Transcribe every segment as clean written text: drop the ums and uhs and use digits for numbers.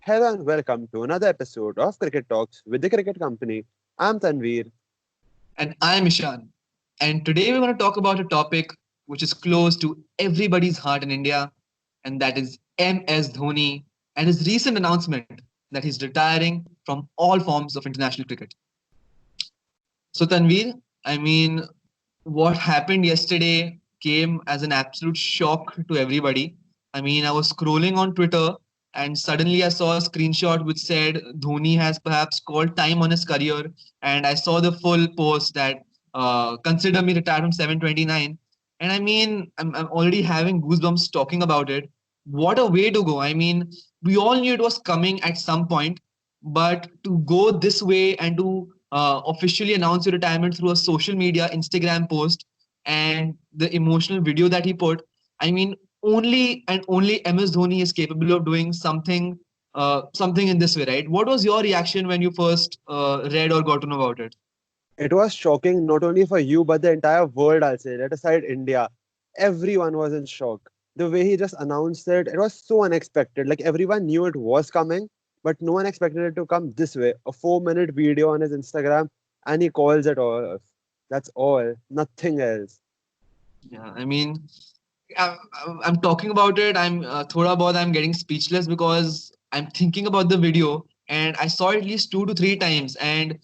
Hello and welcome to another episode of Cricket Talks with the Cricket Company. I'm Tanveer. And I'm Ishan. And today we're going to talk about a topic which is close to everybody's heart in India, and that is M.S Dhoni and his recent announcement that he's retiring from all forms of international cricket. So, Tanveer, I mean, what happened yesterday came as an absolute shock to everybody. I mean, I was scrolling on Twitter and suddenly I saw a screenshot which said Dhoni has perhaps called time on his career. And I saw the full post that consider me retired from 729. And I mean, I'm already having goosebumps talking about it. What a way to go. I mean, we all knew it was coming at some point, but to go this way and to officially announce your retirement through a social media Instagram post and the emotional video that he put, I mean, only and only MS Dhoni is capable of doing something in this way, right? What was your reaction when you first read or got to know about it? It was shocking not only for you but the entire world, I'll say. Let aside India. Everyone was in shock. The way he just announced it, it was so unexpected. Like everyone knew it was coming, but no one expected it to come this way. A 4 minute video on his Instagram, and he calls it all. That's all. Nothing else. Yeah, I mean, I'm talking about it. Thoda bahut I'm getting speechless because I'm thinking about the video and I saw it at least 2 to 3 times. And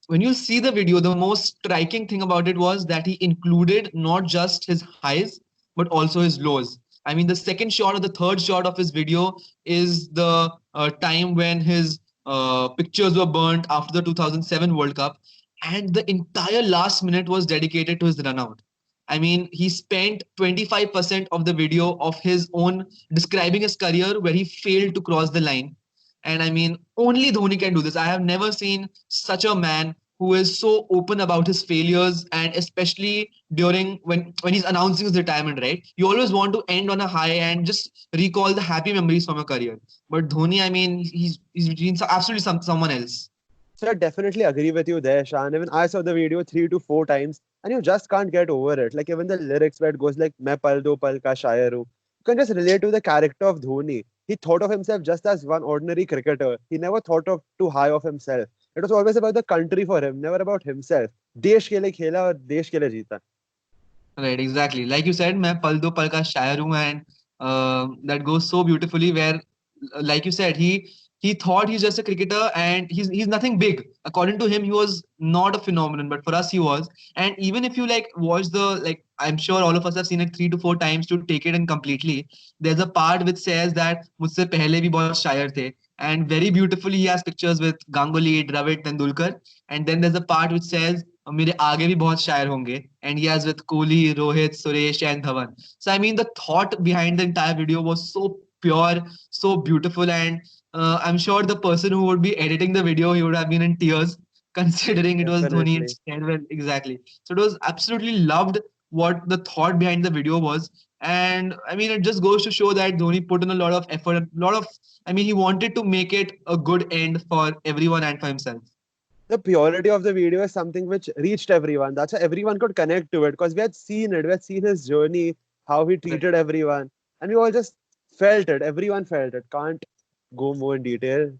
when you see the video, the most striking thing about it was that he included not just his highs but also his lows. I mean, the second shot or the third shot of his video is the time when his pictures were burnt after the 2007 World Cup, and the entire last minute was dedicated to his run out. I mean, he spent 25% of the video of his own describing his career where he failed to cross the line. And I mean, only Dhoni can do this. I have never seen such a man who is so open about his failures, and especially during when he's announcing his retirement, right? You always want to end on a high and just recall the happy memories from your career. But Dhoni, I mean, he's been absolutely someone else. So I definitely agree with you there, Shan. Even I saw the video 3 to 4 times, and you just can't get over it. Like even the lyrics where it goes like "मैं पल दो पल का शायर हूँ," you can just relate to the character of Dhoni. He thought of himself just as one ordinary cricketer. He never thought of too high of himself. It was always about the country for him, never about himself. देश के लिए खेला और देश के लिए जीता. Right, exactly. Like you said, मैं पल दो पल का शायर हूँ, and that goes so beautifully. Where, like you said, he thought he's just a cricketer and he's nothing big. According to him, he was not a phenomenon, but for us, he was. And even if you like watch I'm sure all of us have seen it 3 to 4 times to take it in completely. There's a part which says that मुझसे पहले भी बहुत शायर थे, and very beautifully he has pictures with Ganguly, Dravid, Tendulkar, and then there's a part which says मेरे आगे भी बहुत शायर होंगे, and he has with Kohli, Rohit, Suresh, and Dhawan. So I mean, the thought behind the entire video was so pure, so beautiful, and I'm sure the person who would be editing the video, he would have been in tears considering it was Dhoni Definitely. instead. Well, exactly. So it was absolutely loved what the thought behind the video was. And I mean, it just goes to show that Dhoni put in a lot of effort, a lot of, I mean, he wanted to make it a good end for everyone and for himself. The purity of the video is something which reached everyone. That's why everyone could connect to it because we had seen it. We had seen his journey, how he treated everyone, and we all just felt it. Everyone felt it. Can't go more in detail.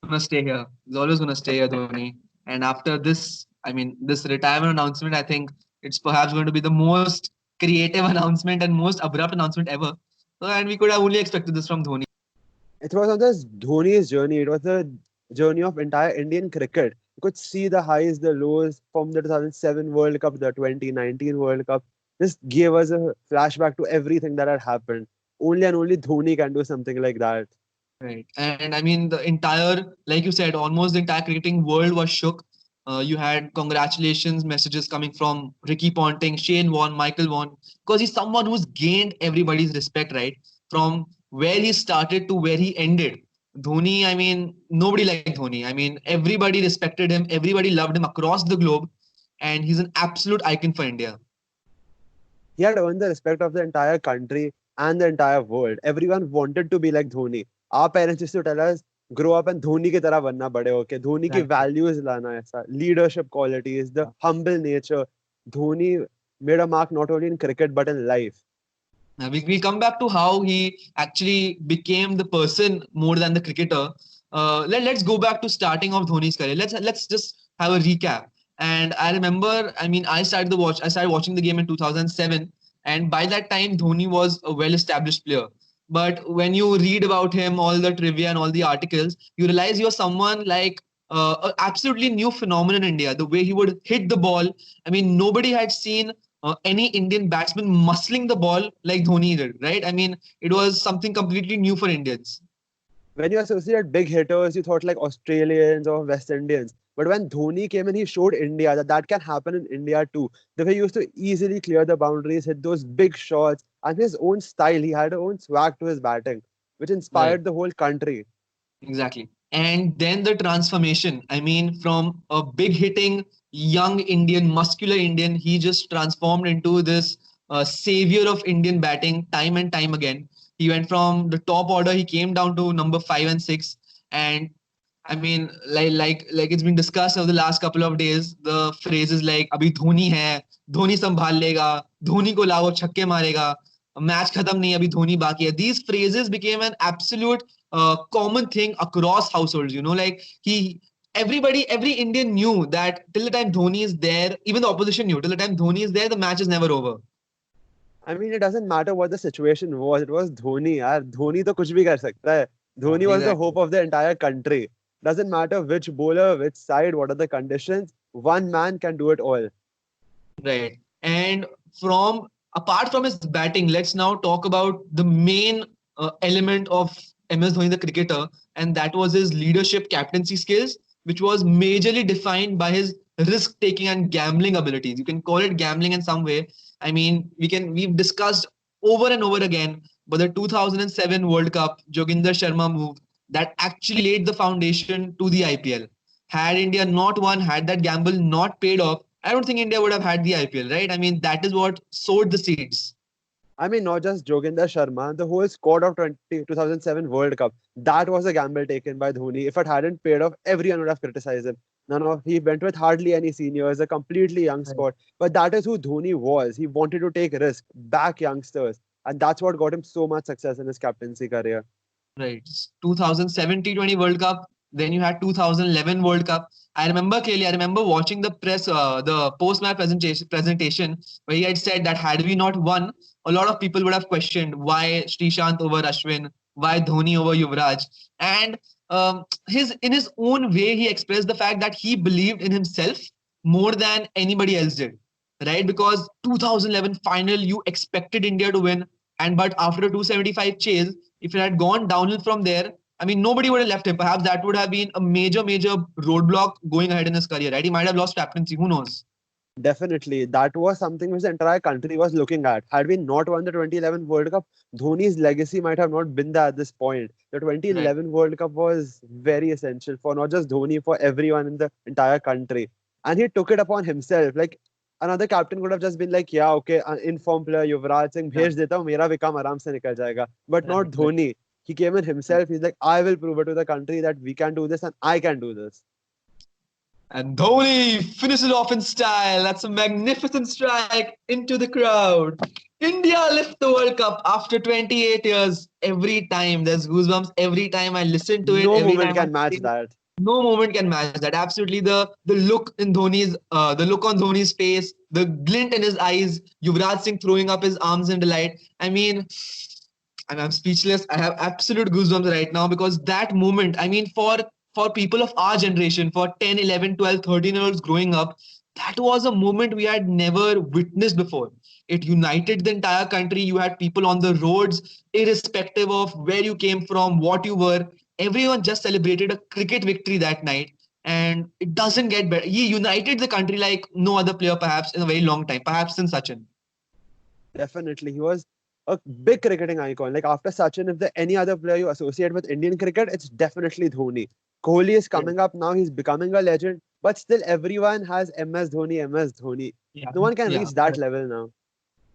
Gonna stay here. He's always gonna stay here, Dhoni. And after this, I mean, this retirement announcement, I think it's perhaps going to be the most creative announcement and most abrupt announcement ever. So, and we could have only expected this from Dhoni. It was on this Dhoni's journey. It was the journey of entire Indian cricket. You could see the highs, the lows from the 2007 World Cup, the 2019 World Cup. This gave us a flashback to everything that had happened. Only and only Dhoni can do something like that. Right. And I mean, the entire, like you said, almost the entire cricketing world was shook. You had congratulations messages coming from Ricky Ponting, Shane Warne, Michael Vaughan, because he's someone who's gained everybody's respect, right? From where he started to where he ended. Dhoni, I mean, nobody liked Dhoni. I mean, everybody respected him, everybody loved him across the globe, and he's an absolute icon for India. He had earned the respect of the entire country and the entire world. Everyone wanted to be like Dhoni. Our parents used to tell us, grow up and Dhoni की तरह बनना बड़े होके. धोनी की Exactly. values लाना ऐसा. Leadership qualities, the humble nature. Dhoni made a mark not only in cricket but in life. Now we come back to how he actually became the person more than the cricketer. Let's go back to starting of Dhoni's career. Let's just have a recap. And I remember, I mean, I started watching the game in 2007, and by that time Dhoni was a well-established player. But when you read about him, all the trivia and all the articles, you realize you're someone like an absolutely new phenomenon in India. The way he would hit the ball, I mean, nobody had seen any Indian batsman muscling the ball like Dhoni did, right? I mean, it was something completely new for Indians. When you associate big hitters, you thought like Australians or West Indians. But when Dhoni came in, he showed India that that can happen in India too. The way he used to easily clear the boundaries, hit those big shots, and his own style, he had his own swag to his batting, which Right. inspired the whole country. Exactly. And then the transformation. I mean, from a big hitting young Indian, muscular Indian, he just transformed into this savior of Indian batting time and time again. He went from the top order, he came down to number 5 and 6. And I mean, like it's been discussed over the last couple of days. The phrases like "अभी धोनी है, धोनी संभाल लेगा, धोनी को लाओ छक्के मारेगा, match खत्म नहीं अभी धोनी बाकी है." These phrases became an absolute common thing across households. You know, like every Indian knew that till the time Dhoni is there, even the opposition knew till the time Dhoni is there, the match is never over. I mean, it doesn't matter what the situation was. It was Dhoni. यार धोनी तो कुछ भी कर सकता है. Dhoni was the Exactly. hope of the entire country. Doesn't matter which bowler, which side, what are the conditions. One man can do it all. Right. And from apart from his batting, let's now talk about the main element of MS Dhoni, the cricketer, and that was his leadership captaincy skills, which was majorly defined by his risk taking and gambling abilities. You can call it gambling in some way. I mean, we've discussed over and over again, but the 2007 World Cup, Joginder Sharma move that actually laid the foundation to the IPL. Had India not won, had that gamble not paid off, I don't think India would have had the IPL, right? I mean, that is what sowed the seeds. I mean, not just Joginder Sharma, the whole squad of 2007 World Cup. That was a gamble taken by Dhoni. If it hadn't paid off, everyone would have criticized him. He went with hardly any seniors, a completely young Right. squad. But that is who Dhoni was. He wanted to take risk, back youngsters. And that's what got him so much success in his captaincy career. Right. 2007 T20 World Cup. Then you had 2011 World Cup. I remember clearly. I remember watching the post-match presentation where he had said that had we not won, a lot of people would have questioned why Srishant over Ashwin, why Dhoni over Yuvraj, and his in his own way he expressed the fact that he believed in himself more than anybody else did. Right, because 2011 final you expected India to win, and but after a 275 chase, if it had gone downhill from there, I mean, nobody would have left him. Perhaps that would have been a major roadblock going ahead in his career, right? He might have lost captaincy. Who knows? Definitely. That was something which the entire country was looking at. Had we not won the 2011 World Cup, Dhoni's legacy might have not been there at this point. The Right. 2011 World Cup was very essential for not just Dhoni, for everyone in the entire country. And he took it upon himself. Like another captain could have just been like, yeah, okay, an informed player, Yuvraj Singh, Yeah. bhej deta hu, mera भी काम आराम से निकल जाएगा. But Right. not Dhoni. He came in himself. He's like, I will prove it to the country that we can do this and I can do this. And Dhoni finishes off in style. That's a magnificent strike into the crowd. India lift the World Cup after 28 years. Every time there's goosebumps. Every time I listen to it. No Every moment time I can match think that. no moment can match that. Absolutely, the look on Dhoni's face, the glint in his eyes, Yuvraj Singh throwing up his arms in delight. I mean, I'm speechless. I have absolute goosebumps right now because that moment. I mean, for people of our generation, for 10, 11, 12, 13-year-olds growing up, that was a moment we had never witnessed before. It united the entire country. You had people on the roads, irrespective of where you came from, what you were. Everyone just celebrated a cricket victory that night. And it doesn't get better. He united the country like no other player, perhaps, in a very long time, perhaps since Sachin. Definitely. He was a big cricketing icon. Like after Sachin, if there any other player you associate with Indian cricket, it's definitely Dhoni. Kohli is Right. coming up now. He's becoming a legend. But still, everyone has MS Dhoni, MS Dhoni. Yeah. No one can Yeah. reach that level now.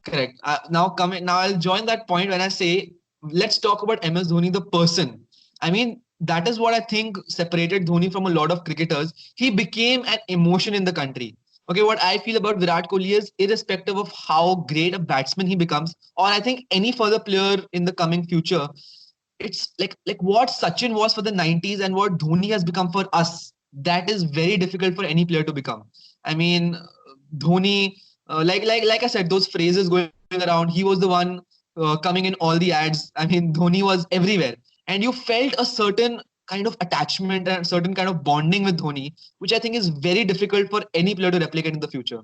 Correct. Now I'll join that point when I say let's talk about MS Dhoni the person. I mean that is what I think separated Dhoni from a lot of cricketers. He became an emotion in the country. Okay, what I feel about Virat Kohli is, irrespective of how great a batsman he becomes, or I think any further player in the coming future, it's like what Sachin was for the 90s and what Dhoni has become for us. That is very difficult for any player to become. I mean, Dhoni, like I said, those phrases going around. He was the one coming in all the ads. I mean, Dhoni was everywhere, and you felt a certain kind of attachment and certain kind of bonding with Dhoni, which I think is very difficult for any player to replicate in the future.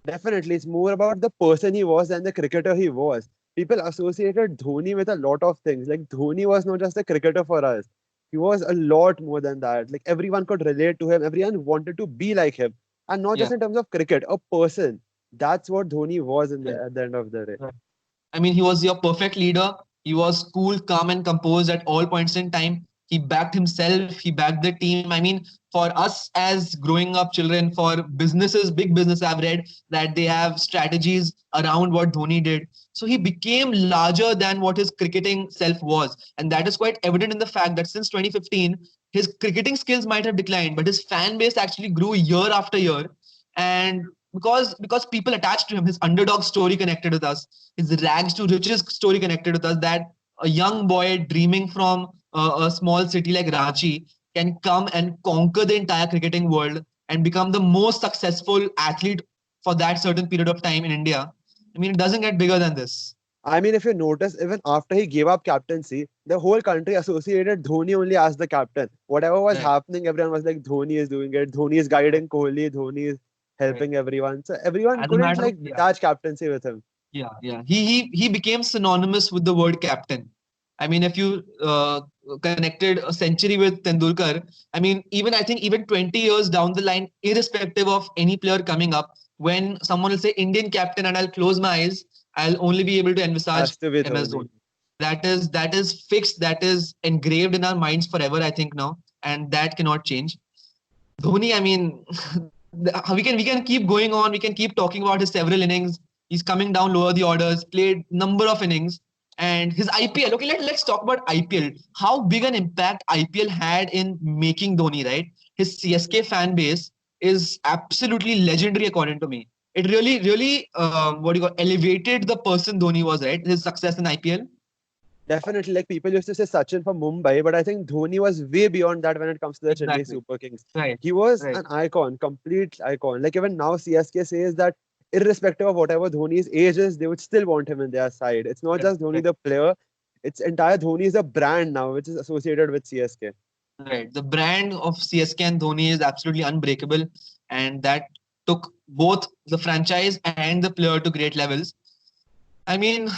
Definitely, it's more about the person he was than the cricketer he was. People associated Dhoni with a lot of things. Like Dhoni was not just a cricketer for us. He was a lot more than that. Like everyone could relate to him. Everyone wanted to be like him. And not Yeah. just in terms of cricket, a person. That's what Dhoni was at the end of the day. Right. I mean, he was your perfect leader. He was cool, calm, and composed at all points in time. He backed himself, he backed the team. I mean, for us as growing up children, for businesses, big business, I've read that they have strategies around what Dhoni did. So he became larger than what his cricketing self was. And that is quite evident in the fact that since 2015, his cricketing skills might have declined, but his fan base actually grew year after year. And because people attached to him, his underdog story connected with us, his rags to riches story connected with us, that a young boy dreaming from a small city like Ranchi can come and conquer the entire cricketing world and become the most successful athlete for that certain period of time in India. I mean, it doesn't get bigger than this. I mean, if you notice, even after he gave up captaincy, the whole country associated Dhoni only as the captain. Whatever was Right. happening, everyone was like, Dhoni is doing it. Dhoni is guiding Kohli. Dhoni is Right. helping everyone. So everyone As a couldn't matter of, like yeah. detach captaincy with him. Yeah. He became synonymous with the word captain. I mean, if you connected a century with Tendulkar, I mean, I think even 20 years down the line, irrespective of any player coming up, when someone will say Indian captain and I'll close my eyes, I'll only be able to envisage Has to be MS Dhoni. Dhoni. That is fixed. That is engraved in our minds forever, I think now, and that cannot change. Dhoni, I mean, we can keep going on. We can keep talking about his several innings. He's coming down lower the orders, played number of innings, and his IPL. Okay, let's talk about IPL. How big an impact IPL had in making Dhoni, right? His CSK fan base is absolutely legendary, according to me. It really, what do you call, elevated the person Dhoni was, right? His success in IPL. Definitely, like people used to say Sachin for Mumbai, but I think Dhoni was way beyond that when it comes to the Chennai Exactly. Super Kings. Right. He was Right. an icon, complete icon. Like even now, CSK says that irrespective of whatever Dhoni's age is, they would still want him in their side. It's not Right. just Dhoni Right. the player; it's entire Dhoni is a brand now, which is associated with CSK. Right. The brand of CSK and Dhoni is absolutely unbreakable, and that took both the franchise and the player to great levels. I mean,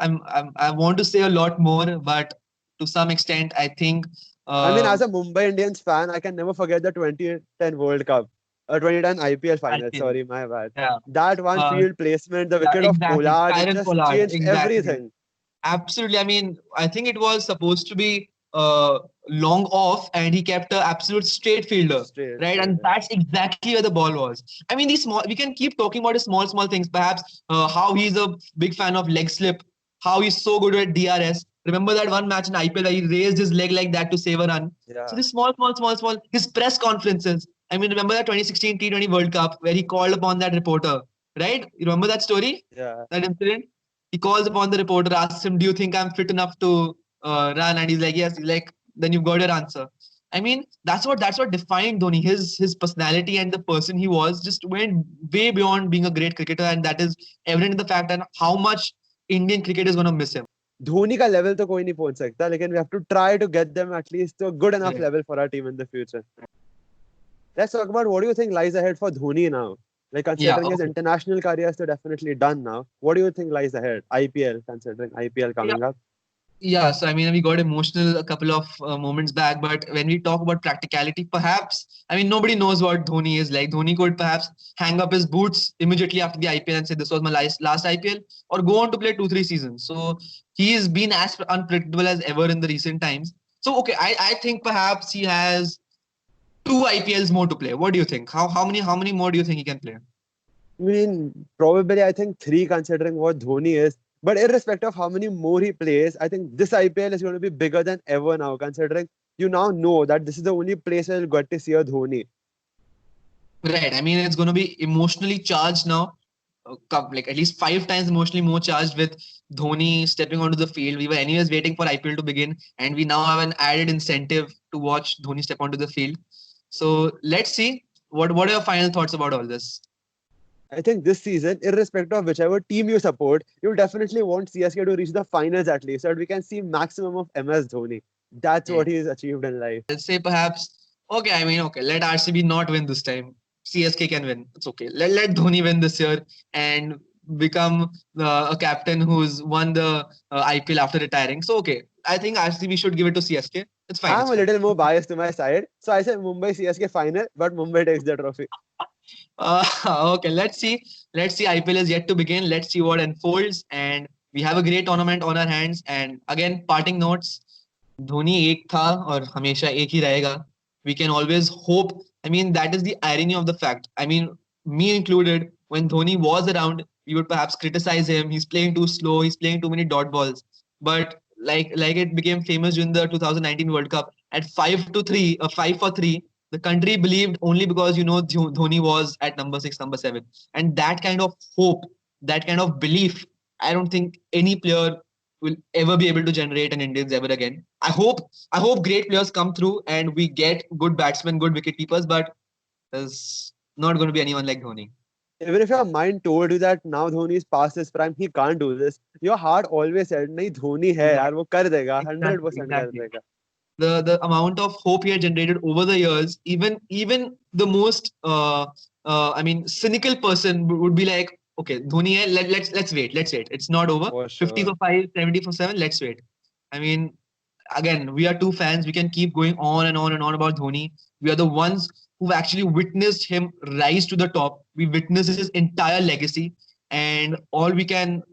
I want to say a lot more, but to some extent, I think, I mean, uh, as a Mumbai Indians fan, I can never forget the 2010 World Cup, 2010 IPL final. IPL. Sorry, my bad. Yeah. That one Uh, field placement, the yeah. wicket of Exactly. Pollard, it Kyron just Pollard. changed Exactly. everything. Absolutely. I mean, I think it was supposed to be long off, and he kept an absolute straight fielder, Straight, right? straight. And that's exactly where the ball was. I mean, these small. We can keep talking about his small things. Perhaps how he's a big fan of leg slip, how he's so good at DRS. Remember that one match in IPL where he raised his leg like that to save a run. So Yeah. this small. His press conferences. I mean, remember that 2016 T20 World Cup where he called upon that reporter, right? You remember that story, Yeah. that incident? He calls upon the reporter, asks him, "Do you think I'm fit enough to run?" And he's like, "Yes." He's like, "Then you've got your answer." I mean, that's what defined Dhoni. His personality and the person he was just went way beyond being a great cricketer, and that is evident in the fact that how much Indian cricket is going to miss him. Dhoni का level तो कोई नहीं पहुंच सकता लेकिन we have to try to get them at least to a good enough Right. level for our team in the future. Let's talk about what do you think lies ahead for Dhoni now? Like Yeah. considering his Okay. international career is still definitely done now. What do you think lies ahead? IPL, considering IPL Yeah. coming up. Yeah, so I mean, we got emotional a couple of moments back, but when we talk about practicality, perhaps, I mean, nobody knows what Dhoni is like. Dhoni could perhaps hang up his boots immediately after the IPL and say, "This was my last IPL," or go on to play 2, 3 seasons. So he's been as unpredictable as ever in the recent times. So, okay, I think perhaps he has two IPLs more to play. What do you think? How many more do you think he can play? I mean, probably I think three considering what Dhoni is. But irrespective of how many more he plays, I think this IPL is going to be bigger than ever now, considering you now know that this is the only place where you'll get to see a Dhoni. Right. I mean, it's going to be emotionally charged now. Like at least 5 times emotionally more charged with Dhoni stepping onto the field. We were anyways waiting for IPL to begin, and we now have an added incentive to watch Dhoni step onto the field. So let's see. What are your final thoughts about all this? I think this season, irrespective of whichever team you support, you definitely want CSK to reach the finals at least, so that we can see maximum of MS Dhoni. That's Yeah. what he's achieved in life. Let's say perhaps, okay, I mean, okay, let RCB not win this time. CSK can win. It's okay. Let Dhoni win this year and become a captain who's won the IPL after retiring. So, okay, I think RCB should give it to CSK. It's fine. I'm It's a fine. little more biased to my side, so I say Mumbai CSK final, but Mumbai takes the trophy. Uh, okay, let's see. Let's see. IPL is yet to begin. Let's see what unfolds. And we have a great tournament on our hands. And again, parting notes. Dhoni एक था और हमेशा एक ही रहेगा. We can always hope. I mean, that is the irony of the fact. I mean, me included, when Dhoni was around, we would perhaps criticize him. He's playing too slow. He's playing too many dot balls. But like it became famous during the 2019 World Cup at 5-3, 5 for 3. The country believed only because Dhoni was at number 6, number 7, and that kind of hope, that kind of belief. I don't think any player will ever be able to generate in Indians ever again. I hope great players come through and we get good batsmen, good wicket keepers, but there's not going to be anyone like Dhoni. Even if your mind told you that now Dhoni is past his prime, he can't do this, your heart always said, नहीं धोनी है यार, वो कर देगा, Exactly, 100% कर exactly. देगा. The amount of hope he had generated over the years, even the most I mean cynical person would be like, okay, Dhoni hai, let's wait. It's not over. For 50 sure. for 5, 70 for 7, let's wait. I mean, again, we are two fans. We can keep going on and on and on about Dhoni. We are the ones who've actually witnessed him rise to the top. We witnessed his entire legacy, and all we can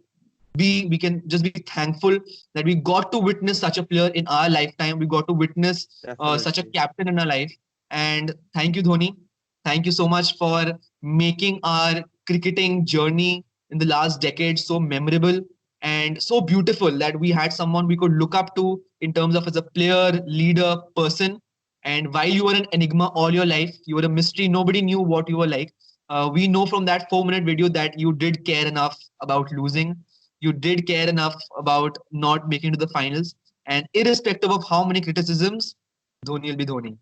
just be thankful that we got to witness such a player in our lifetime. We got to witness such a Definitely. captain in our life. And thank you, Dhoni. Thank you so much for making our cricketing journey in the last decade so memorable and so beautiful that we had someone we could look up to in terms of as a player, leader, person. And while you were an enigma all your life, you were a mystery. Nobody knew what you were like. We know from that 4-minute video that you did care enough about losing. You did care enough about not making to the finals. And irrespective of how many criticisms, Dhoni will be Dhoni.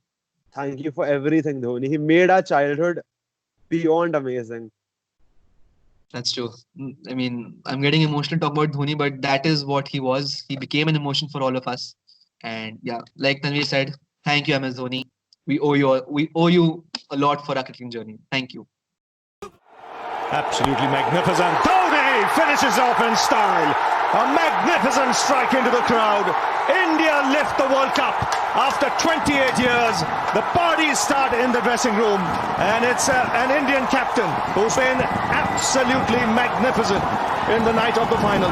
Thank you for everything, Dhoni. He made our childhood beyond amazing. That's true. I mean, I'm getting emotional talking about Dhoni, but that is what he was. He became an emotion for all of us. And yeah, like Tanvir said, thank you, MS Dhoni. We owe you a lot for our cricketing journey. Thank you. Absolutely magnificent. Dhoni finishes off in style. A magnificent strike into the crowd. India lift the World Cup after 28 years. The parties start in the dressing room, and it's an Indian captain who's been absolutely magnificent in the night of the final.